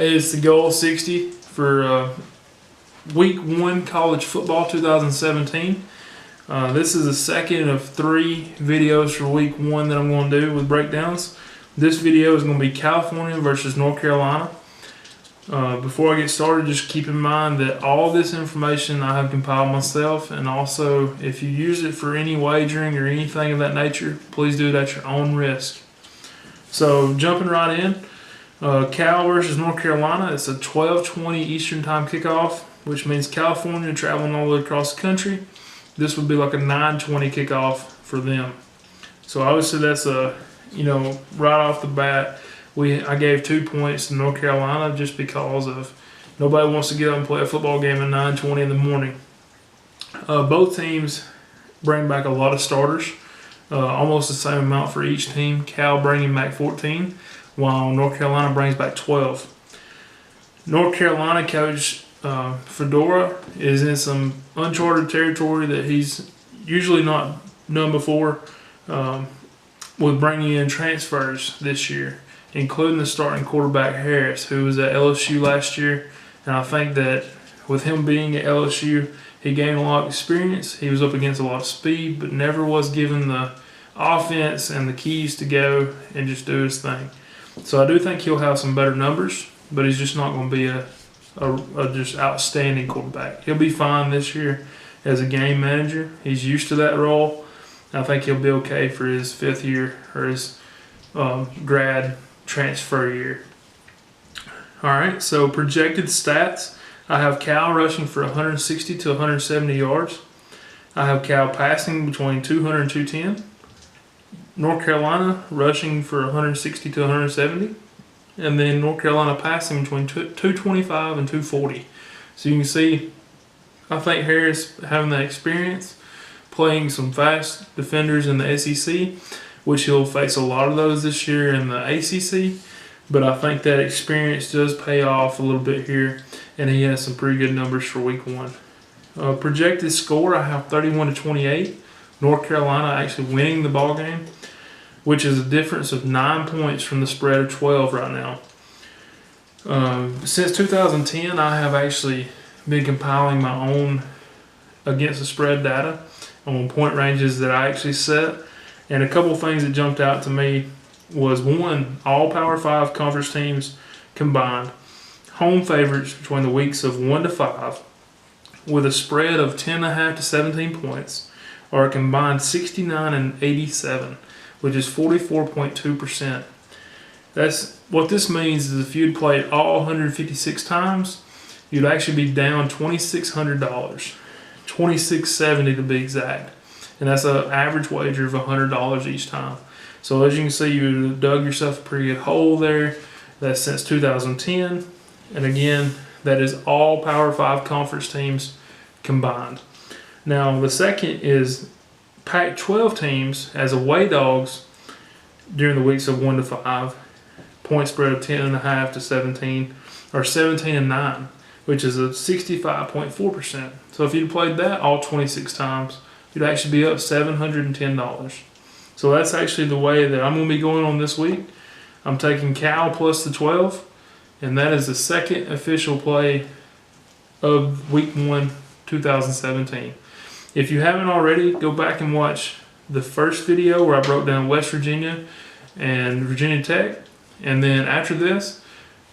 It's the goal 60 for week 1 college football 2017. This is the second of 3 videos for week 1 that I'm going to do with breakdowns. This video is going to be California versus North Carolina. Before I get started, just keep in mind that all this information I have compiled myself, and also if you use it for any wagering or anything of that nature, please do it at your own risk. So jumping right in, Cal versus North Carolina. It's a 12:20 Eastern Time kickoff, which means California traveling all the way across the country. This would be like a 9:20 kickoff for them. So obviously that's right off the bat, I gave 2 points to North Carolina just because of nobody wants to get up and play a football game at 9:20 in the morning. Both teams bring back a lot of starters, almost the same amount for each team. Cal bringing back 14, while North Carolina brings back 12. North Carolina coach Fedora is in some uncharted territory that he's usually not done before, with bringing in transfers this year, including the starting quarterback Harris, who was at LSU last year. And I think that with him being at LSU, he gained a lot of experience. He was up against a lot of speed, but never was given the offense and the keys to go and just do his thing. So I do think he'll have some better numbers, but he's just not going to be a just outstanding quarterback. He'll be fine this year as a game manager. He's used to that role. I think he'll be okay for his 5th year or his grad transfer year. All right, so projected stats. I have Cal rushing for 160 to 170 yards. I have Cal passing between 200 and 210. North Carolina rushing for 160 to 170. And then North Carolina passing between 225 and 240. So you can see, I think Harris having that experience, playing some fast defenders in the SEC, which he'll face a lot of those this year in the ACC. But I think that experience does pay off a little bit here, and he has some pretty good numbers for week 1. Projected score, I have 31-28. North Carolina actually winning the ball game, which is a difference of 9 points from the spread of 12 right now. Since 2010, I have actually been compiling my own against the spread data on point ranges that I actually set. And a couple things that jumped out to me was, one, all Power 5 conference teams combined, home favorites between the weeks of 1 to 5, with a spread of 10.5 to 17 points, are a combined 69 and 87. Which is 44.2%. That's what this means is if you'd played all 156 times, you'd actually be down $2,600, $2,670 to be exact, and that's an average wager of $100 each time. So as you can see, you dug yourself a pretty good hole there. That's since 2010, and again, that is all Power 5 conference teams combined. Now the second is Pac-12 teams as away dogs during the weeks of 1 to 5, point spread of 10.5 to 17, or 17 and 9, which is a 65.4%. So if you'd played that all 26 times, you'd actually be up $710. So that's actually the way that I'm going to be going on this week. I'm taking Cal plus the 12, and that is the second official play of week 1, 2017. If you haven't already, go back and watch the first video where I broke down West Virginia and Virginia Tech. And then after this,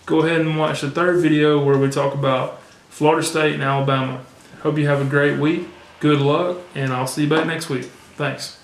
go ahead and watch the third video where we talk about Florida State and Alabama. Hope you have a great week. Good luck, and I'll see you back next week. Thanks.